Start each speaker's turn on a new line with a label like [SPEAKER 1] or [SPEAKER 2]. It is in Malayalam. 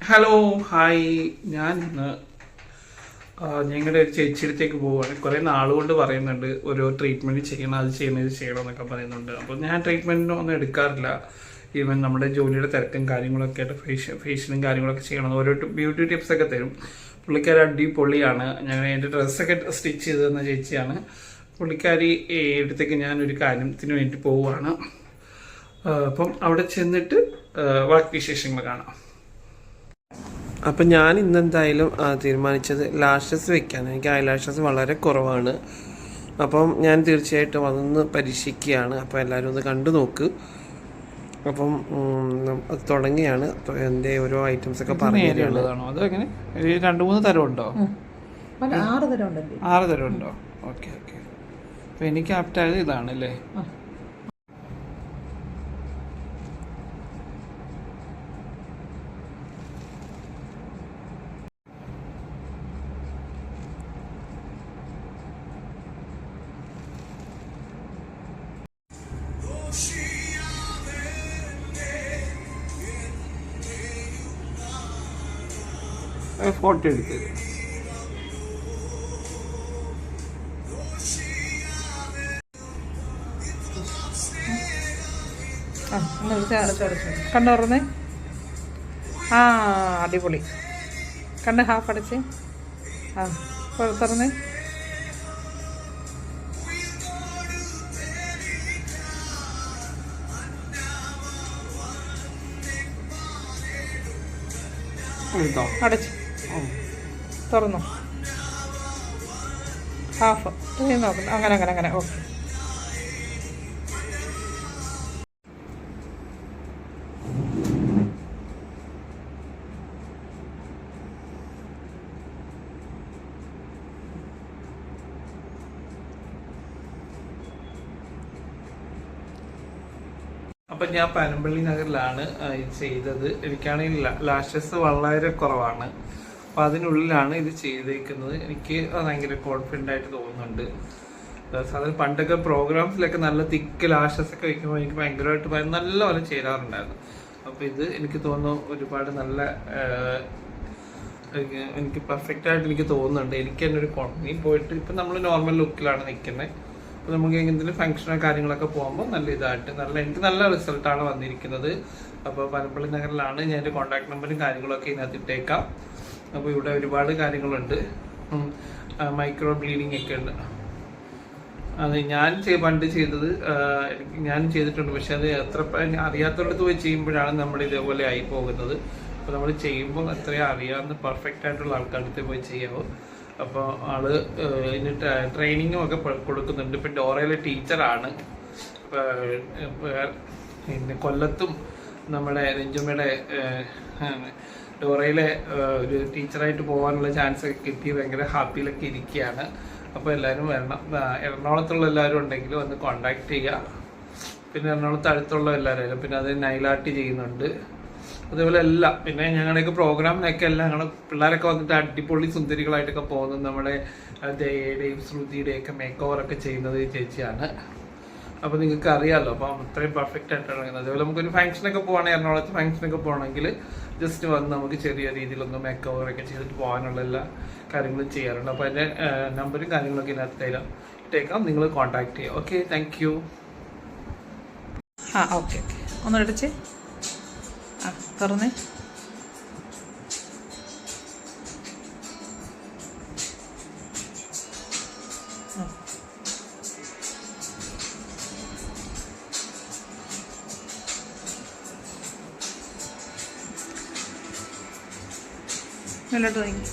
[SPEAKER 1] Hello hi. ഞാൻ ഇന്ന് ഞങ്ങളുടെ ഒരു ചേച്ചിയിടത്തേക്ക് പോവുകയാണ്. കുറേ നാളുകൊണ്ട് പറയുന്നുണ്ട് ഓരോ ട്രീറ്റ്മെൻറ്റ് ചെയ്യണം, അത് ചെയ്യണം, ഇത് ചെയ്യണം എന്നൊക്കെ പറയുന്നുണ്ട്. അപ്പോൾ ഞാൻ ട്രീറ്റ്മെൻറ്റിനൊന്നും എടുക്കാറില്ല. ഈവൻ നമ്മുടെ ജോലിയുടെ തിരക്കും കാര്യങ്ങളൊക്കെ ആയിട്ട് ഫേഷ്യലും കാര്യങ്ങളൊക്കെ ചെയ്യണം. ഓരോ ബ്യൂട്ടി ടിപ്സൊക്കെ തരും. പുള്ളിക്കാരി അടിപൊളിയാണ്. ഞാൻ എൻ്റെ ഡ്രസ്സൊക്കെ സ്റ്റിച്ച് ചെയ്ത് തന്ന ചേച്ചിയാണ്. പുള്ളിക്കാരി അടുത്തേക്ക് ഞാനൊരു കാര്യത്തിന് വേണ്ടി പോവുകയാണ്. അപ്പം അവിടെ ചെന്നിട്ട് ബാക്കി വിശേഷങ്ങൾ കാണാം. അപ്പം ഞാൻ ഇന്നെന്തായാലും തീരുമാനിച്ചത് ലാഷസ് വെക്കാൻ. എനിക്ക് ഐലാഷസ് വളരെ കുറവാണ്. അപ്പം ഞാൻ തീർച്ചയായിട്ടും അതൊന്ന് പരീക്ഷിക്കുകയാണ്. അപ്പോൾ എല്ലാവരും ഒന്ന് കണ്ടു നോക്ക്. അപ്പം അത് തുടങ്ങിയാണ്. എൻ്റെ ഓരോ ഐറ്റംസൊക്കെ പറഞ്ഞുള്ളതാണോ? അത് എങ്ങനെ 2-3 തരമുണ്ടോ? 6 തരമുണ്ടോ? Okay okay. അപ്പോൾ എനിക്ക് ആപ്റ്റായത് ഇതാണല്ലേ? ഫോട്ടോ എടുത്തത്
[SPEAKER 2] കണ്ണുറന്നേ. അടിപൊളി. കണ്ണ് ഹാഫ് അടച്ച് തുറന്നേ. അടച്ച് തുറന്നു. ഹാഫ് നോക്കണം. അങ്ങനെ അങ്ങനെ അങ്ങനെ. ഓക്കെ.
[SPEAKER 1] അപ്പം ഞാൻ പനമ്പള്ളി നഗറിലാണ് ഇത് ചെയ്തത്. എനിക്കാണെങ്കിൽ ലാഷസ് വളരെ കുറവാണ്. അപ്പം അതിനുള്ളിലാണ് ഇത് ചെയ്തേക്കുന്നത്. എനിക്ക് ഭയങ്കര കോൺഫിഡൻ്റ് ആയിട്ട് തോന്നുന്നുണ്ട്. സാധാരണ പണ്ടൊക്കെ പ്രോഗ്രാംസിലൊക്കെ നല്ല തിക്ക് ലാഷസൊക്കെ വയ്ക്കുമ്പോൾ എനിക്ക് ഭയങ്കരമായിട്ട് നല്ല പോലെ ചേരാറുണ്ടായിരുന്നു. അപ്പോൾ ഇത് എനിക്ക് തോന്നുന്നു ഒരുപാട് നല്ല എനിക്ക് പെർഫെക്റ്റ് ആയിട്ട് എനിക്ക് തോന്നുന്നുണ്ട്. എനിക്ക് തന്നെ ഒരു കോൺഫിഡൻസ് പോയിട്ട് ഇപ്പം നമ്മൾ നോർമൽ ലുക്കിലാണ് നിൽക്കുന്നത്. അപ്പോൾ നമുക്ക് എന്തെങ്കിലും ഫംഗ്ഷനോ കാര്യങ്ങളൊക്കെ പോകുമ്പോൾ നല്ല ഇതായിട്ട് എനിക്ക് നല്ല റിസൾട്ടാണ് വന്നിരിക്കുന്നത്. അപ്പോൾ പനമ്പള്ളി നഗറിലാണ്. ഞാൻ എൻ്റെ കോൺടാക്ട് നമ്പറും കാര്യങ്ങളൊക്കെ ഇതിനകത്ത് ഇട്ടേക്കാം. അപ്പോൾ ഇവിടെ ഒരുപാട് കാര്യങ്ങളുണ്ട്. മൈക്രോ ബ്ലീഡിങ് ഒക്കെ ഉണ്ട്. അത് ഞാൻ പണ്ട് ചെയ്തത് ഞാൻ ചെയ്തിട്ടുണ്ട്. പക്ഷെ അത് എത്ര അറിയാത്തവരടുത്ത് പോയി ചെയ്യുമ്പോഴാണ് നമ്മൾ ഇതേപോലെ ആയി പോകുന്നത്. അപ്പോൾ നമ്മൾ ചെയ്യുമ്പോൾ എത്രയും അറിയാവുന്ന പെർഫെക്റ്റ് ആയിട്ടുള്ള ആൾക്കാരുടെ പോയി ചെയ്യാവോ. അപ്പോൾ ആള് ഇതിന് ട്രെയിനിങ്ങും ഒക്കെ കൊടുക്കുന്നുണ്ട്. ഇപ്പം ഡോറയിലെ ടീച്ചറാണ്. പിന്നെ കൊല്ലത്തും നമ്മുടെ രഞ്ജുമ്മയുടെ ഡോറയിലെ ഒരു ടീച്ചറായിട്ട് പോകാനുള്ള ചാൻസ് ഒക്കെ കിട്ടി ഭയങ്കര ഹാപ്പിയിലൊക്കെ ഇരിക്കുകയാണ്. അപ്പോൾ എല്ലാവരും വരണം. എറണാകുളത്തുള്ള എല്ലാവരും ഉണ്ടെങ്കിൽ വന്ന് കോണ്ടാക്ട് ചെയ്യുക. പിന്നെ എറണാകുളത്ത് അടുത്തുള്ള എല്ലാവരും. പിന്നെ അത് നൈലാട്ടി ചെയ്യുന്നുണ്ട്. അതേപോലെ എല്ലാം. പിന്നെ ഞങ്ങളുടെയൊക്കെ പ്രോഗ്രാമിനൊക്കെ എല്ലാം ഞങ്ങൾ പിള്ളേരൊക്കെ വന്നിട്ട് അടിപൊളി സുന്ദരികളായിട്ടൊക്കെ പോകുന്നത് നമ്മുടെ ദയയുടെയും ശ്രുതിയുടെയൊക്കെ മേക്ക് ഓവറൊക്കെ ചെയ്യുന്നത് ചേച്ചിയാണ്. അപ്പോൾ നിങ്ങൾക്ക് അറിയാമല്ലോ. അപ്പം അത്രയും പെർഫെക്റ്റ് ആയിട്ടാണ് പറയുന്നത്. അതേപോലെ നമുക്കൊരു ഫംഗ്ഷനൊക്കെ പോകണമെങ്കിൽ എറണാകുളത്ത് ഫംഗ്ഷനൊക്കെ പോകണമെങ്കിൽ ജസ്റ്റ് വന്ന് നമുക്ക് ചെറിയ രീതിയിലൊന്ന് മേക്ക് ഓവറൊക്കെ ചെയ്തിട്ട് പോകാനുള്ള എല്ലാ കാര്യങ്ങളും ചെയ്യാറുണ്ട്. അപ്പോൾ അതിൻ്റെ നമ്പറും കാര്യങ്ങളൊക്കെ ഇതിനകത്ത് ഇട്ടേക്കാം. നിങ്ങൾ കോൺടാക്ട് ചെയ്യുക. Okay, thank you.
[SPEAKER 2] Okay okay. ഒന്നടിച്ച് തുറന്നേ. മേലോട്ട് തുടങ്ങി.